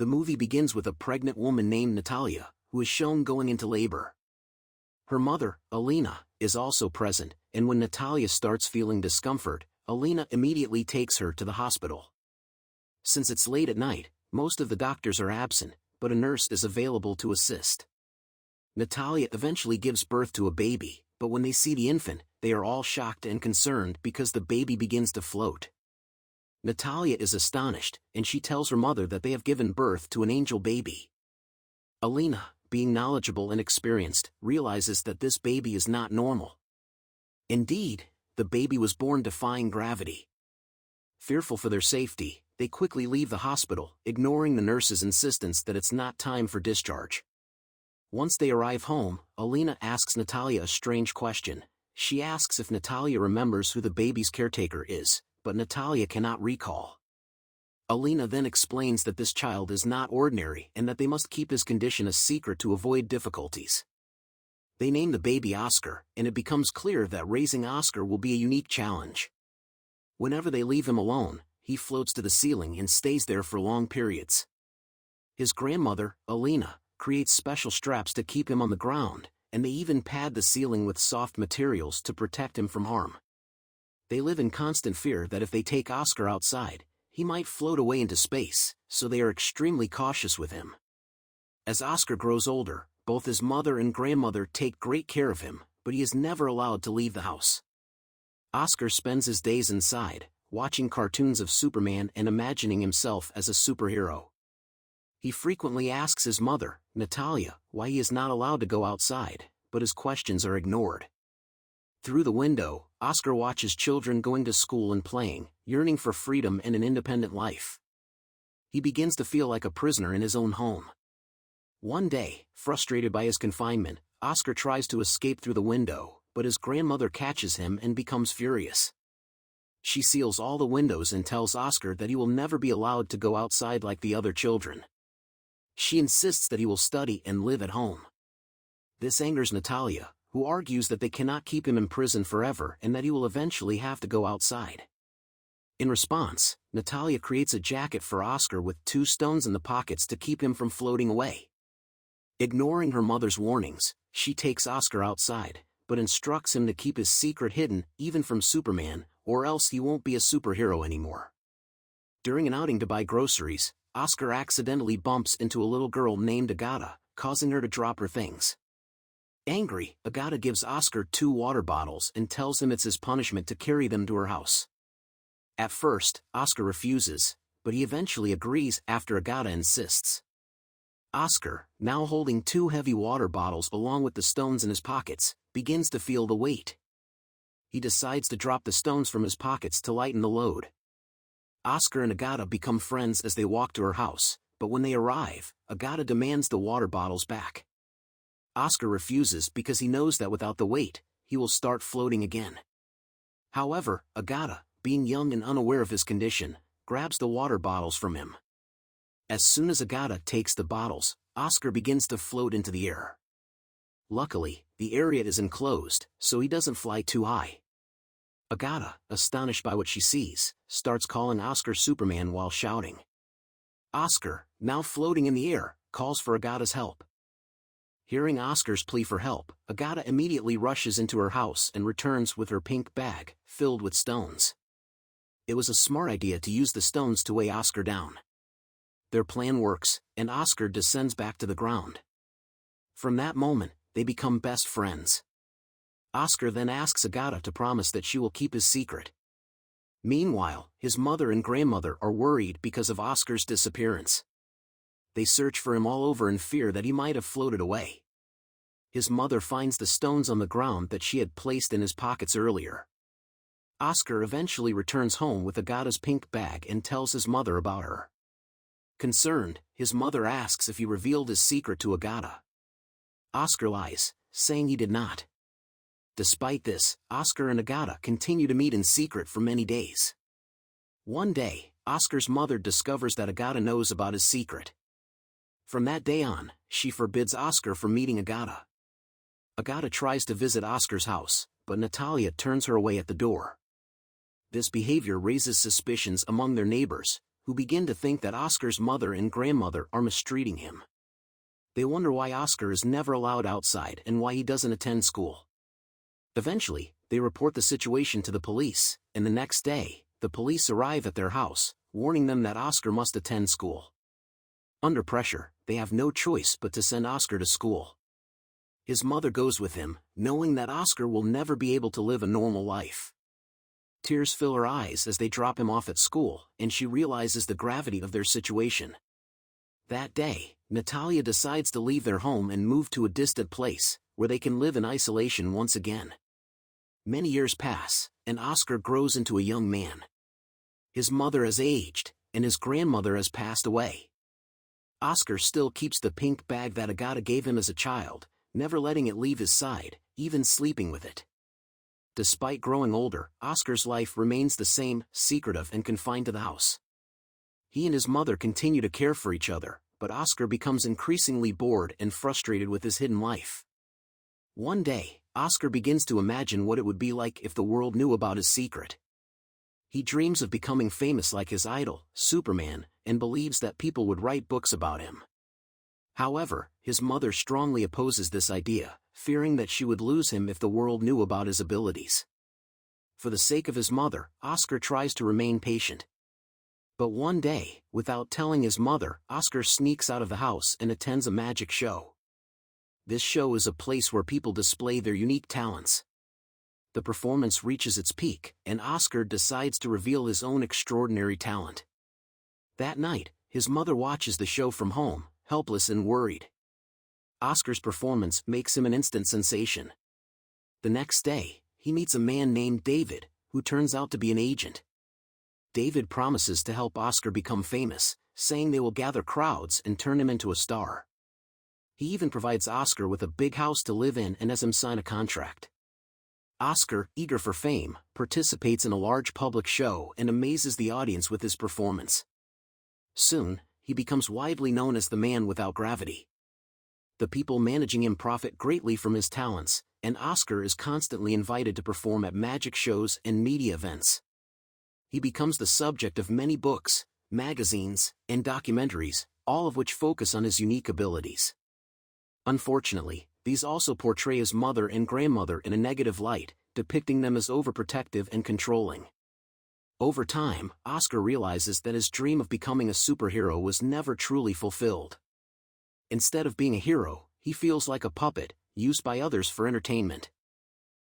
The movie begins with a pregnant woman named Natalia, who is shown going into labor. Her mother, Alina, is also present, and when Natalia starts feeling discomfort, Alina immediately takes her to the hospital. Since it's late at night, most of the doctors are absent, but a nurse is available to assist. Natalia eventually gives birth to a baby, but when they see the infant, they are all shocked and concerned because the baby begins to float. Natalia is astonished, and she tells her mother that they have given birth to an angel baby. Alina, being knowledgeable and experienced, realizes that this baby is not normal. Indeed, the baby was born defying gravity. Fearful for their safety, they quickly leave the hospital, ignoring the nurse's insistence that it's not time for discharge. Once they arrive home, Alina asks Natalia a strange question. She asks if Natalia remembers who the baby's caretaker is, but Natalia cannot recall. Alina then explains that this child is not ordinary and that they must keep his condition a secret to avoid difficulties. They name the baby Oscar, and it becomes clear that raising Oscar will be a unique challenge. Whenever they leave him alone, he floats to the ceiling and stays there for long periods. His grandmother, Alina, creates special straps to keep him on the ground, and they even pad the ceiling with soft materials to protect him from harm. They live in constant fear that if they take Oscar outside, he might float away into space, so they are extremely cautious with him. As Oscar grows older, both his mother and grandmother take great care of him, but he is never allowed to leave the house. Oscar spends his days inside, watching cartoons of Superman and imagining himself as a superhero. He frequently asks his mother, Natalia, why he is not allowed to go outside, but his questions are ignored. Through the window, Oscar watches children going to school and playing, yearning for freedom and an independent life. He begins to feel like a prisoner in his own home. One day, frustrated by his confinement, Oscar tries to escape through the window, but his grandmother catches him and becomes furious. She seals all the windows and tells Oscar that he will never be allowed to go outside like the other children. She insists that he will study and live at home. This angers Natalia, who argues that they cannot keep him in prison forever and that he will eventually have to go outside. In response, Natalia creates a jacket for Oscar with 2 stones in the pockets to keep him from floating away. Ignoring her mother's warnings, she takes Oscar outside, but instructs him to keep his secret hidden, even from Superman, or else he won't be a superhero anymore. During an outing to buy groceries, Oscar accidentally bumps into a little girl named Agata, causing her to drop her things. Angry, Agata gives Oscar 2 water bottles and tells him it's his punishment to carry them to her house. At first, Oscar refuses, but he eventually agrees after Agata insists. Oscar, now holding 2 heavy water bottles along with the stones in his pockets, begins to feel the weight. He decides to drop the stones from his pockets to lighten the load. Oscar and Agata become friends as they walk to her house, but when they arrive, Agata demands the water bottles back. Oscar refuses because he knows that without the weight, he will start floating again. However, Agata, being young and unaware of his condition, grabs the water bottles from him. As soon as Agata takes the bottles, Oscar begins to float into the air. Luckily, the area is enclosed, so he doesn't fly too high. Agata, astonished by what she sees, starts calling Oscar Superman while shouting. Oscar, now floating in the air, calls for Agata's help. Hearing Oscar's plea for help, Agata immediately rushes into her house and returns with her pink bag, filled with stones. It was a smart idea to use the stones to weigh Oscar down. Their plan works, and Oscar descends back to the ground. From that moment, they become best friends. Oscar then asks Agata to promise that she will keep his secret. Meanwhile, his mother and grandmother are worried because of Oscar's disappearance. They search for him all over in fear that he might have floated away. His mother finds the stones on the ground that she had placed in his pockets earlier. Oscar eventually returns home with Agata's pink bag and tells his mother about her. Concerned, his mother asks if he revealed his secret to Agata. Oscar lies, saying he did not. Despite this, Oscar and Agata continue to meet in secret for many days. One day, Oscar's mother discovers that Agata knows about his secret. From that day on, she forbids Oscar from meeting Agata. Agata tries to visit Oscar's house, but Natalia turns her away at the door. This behavior raises suspicions among their neighbors, who begin to think that Oscar's mother and grandmother are mistreating him. They wonder why Oscar is never allowed outside and why he doesn't attend school. Eventually, they report the situation to the police, and the next day, the police arrive at their house, warning them that Oscar must attend school. Under pressure, they have no choice but to send Oscar to school. His mother goes with him, knowing that Oscar will never be able to live a normal life. Tears fill her eyes as they drop him off at school, and she realizes the gravity of their situation. That day, Natalia decides to leave their home and move to a distant place, where they can live in isolation once again. Many years pass, and Oscar grows into a young man. His mother has aged, and his grandmother has passed away. Oscar still keeps the pink bag that Agata gave him as a child, never letting it leave his side, even sleeping with it. Despite growing older, Oscar's life remains the same, secretive and confined to the house. He and his mother continue to care for each other, but Oscar becomes increasingly bored and frustrated with his hidden life. One day, Oscar begins to imagine what it would be like if the world knew about his secret. He dreams of becoming famous like his idol, Superman, and believes that people would write books about him. However, his mother strongly opposes this idea, fearing that she would lose him if the world knew about his abilities. For the sake of his mother, Oscar tries to remain patient. But one day, without telling his mother, Oscar sneaks out of the house and attends a magic show. This show is a place where people display their unique talents. The performance reaches its peak, and Oscar decides to reveal his own extraordinary talent. That night, his mother watches the show from home, helpless and worried. Oscar's performance makes him an instant sensation. The next day, he meets a man named David, who turns out to be an agent. David promises to help Oscar become famous, saying they will gather crowds and turn him into a star. He even provides Oscar with a big house to live in and has him sign a contract. Oscar, eager for fame, participates in a large public show and amazes the audience with his performance. Soon, he becomes widely known as the man without gravity. The people managing him profit greatly from his talents, and Oscar is constantly invited to perform at magic shows and media events. He becomes the subject of many books, magazines, and documentaries, all of which focus on his unique abilities. Unfortunately, these also portray his mother and grandmother in a negative light, depicting them as overprotective and controlling. Over time, Oscar realizes that his dream of becoming a superhero was never truly fulfilled. Instead of being a hero, he feels like a puppet, used by others for entertainment.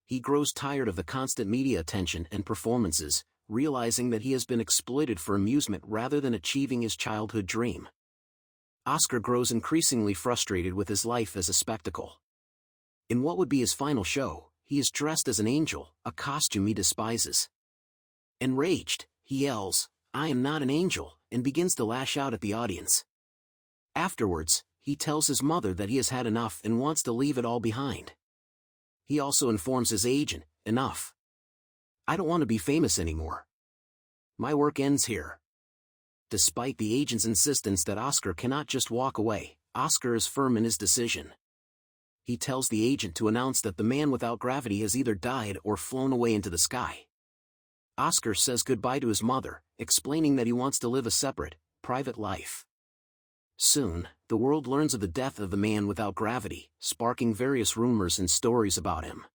He grows tired of the constant media attention and performances, realizing that he has been exploited for amusement rather than achieving his childhood dream. Oscar grows increasingly frustrated with his life as a spectacle. In what would be his final show, he is dressed as an angel, a costume he despises. Enraged, he yells, "I am not an angel," and begins to lash out at the audience. Afterwards, he tells his mother that he has had enough and wants to leave it all behind. He also informs his agent, "Enough. I don't want to be famous anymore. My work ends here." Despite the agent's insistence that Oscar cannot just walk away, Oscar is firm in his decision. He tells the agent to announce that the man without gravity has either died or flown away into the sky. Oscar says goodbye to his mother, explaining that he wants to live a separate, private life. Soon, the world learns of the death of the man without gravity, sparking various rumors and stories about him.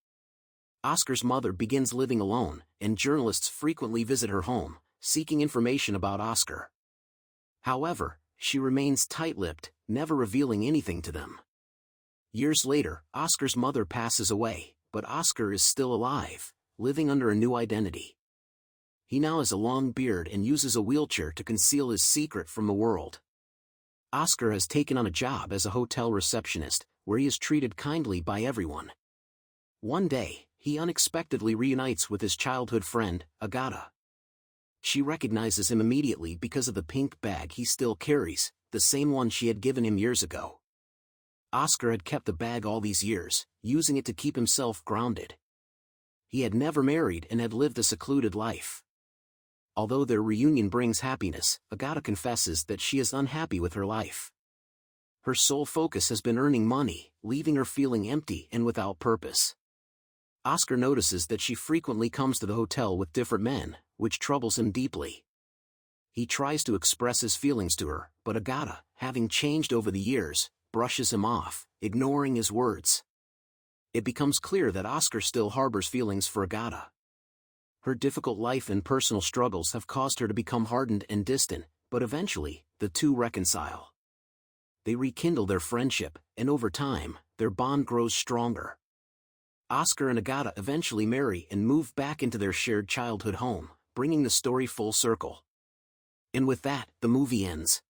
Oscar's mother begins living alone, and journalists frequently visit her home, seeking information about Oscar. However, she remains tight-lipped, never revealing anything to them. Years later, Oscar's mother passes away, but Oscar is still alive, living under a new identity. He now has a long beard and uses a wheelchair to conceal his secret from the world. Oscar has taken on a job as a hotel receptionist, where he is treated kindly by everyone. One day, he unexpectedly reunites with his childhood friend, Agata. She recognizes him immediately because of the pink bag he still carries, the same one she had given him years ago. Oscar had kept the bag all these years, using it to keep himself grounded. He had never married and had lived a secluded life. Although their reunion brings happiness, Agata confesses that she is unhappy with her life. Her sole focus has been earning money, leaving her feeling empty and without purpose. Oscar notices that she frequently comes to the hotel with different men, which troubles him deeply. He tries to express his feelings to her, but Agata, having changed over the years, brushes him off, ignoring his words. It becomes clear that Oscar still harbors feelings for Agata. Her difficult life and personal struggles have caused her to become hardened and distant, but eventually, the two reconcile. They rekindle their friendship, and over time, their bond grows stronger. Oscar and Agata eventually marry and move back into their shared childhood home, bringing the story full circle. And with that, the movie ends.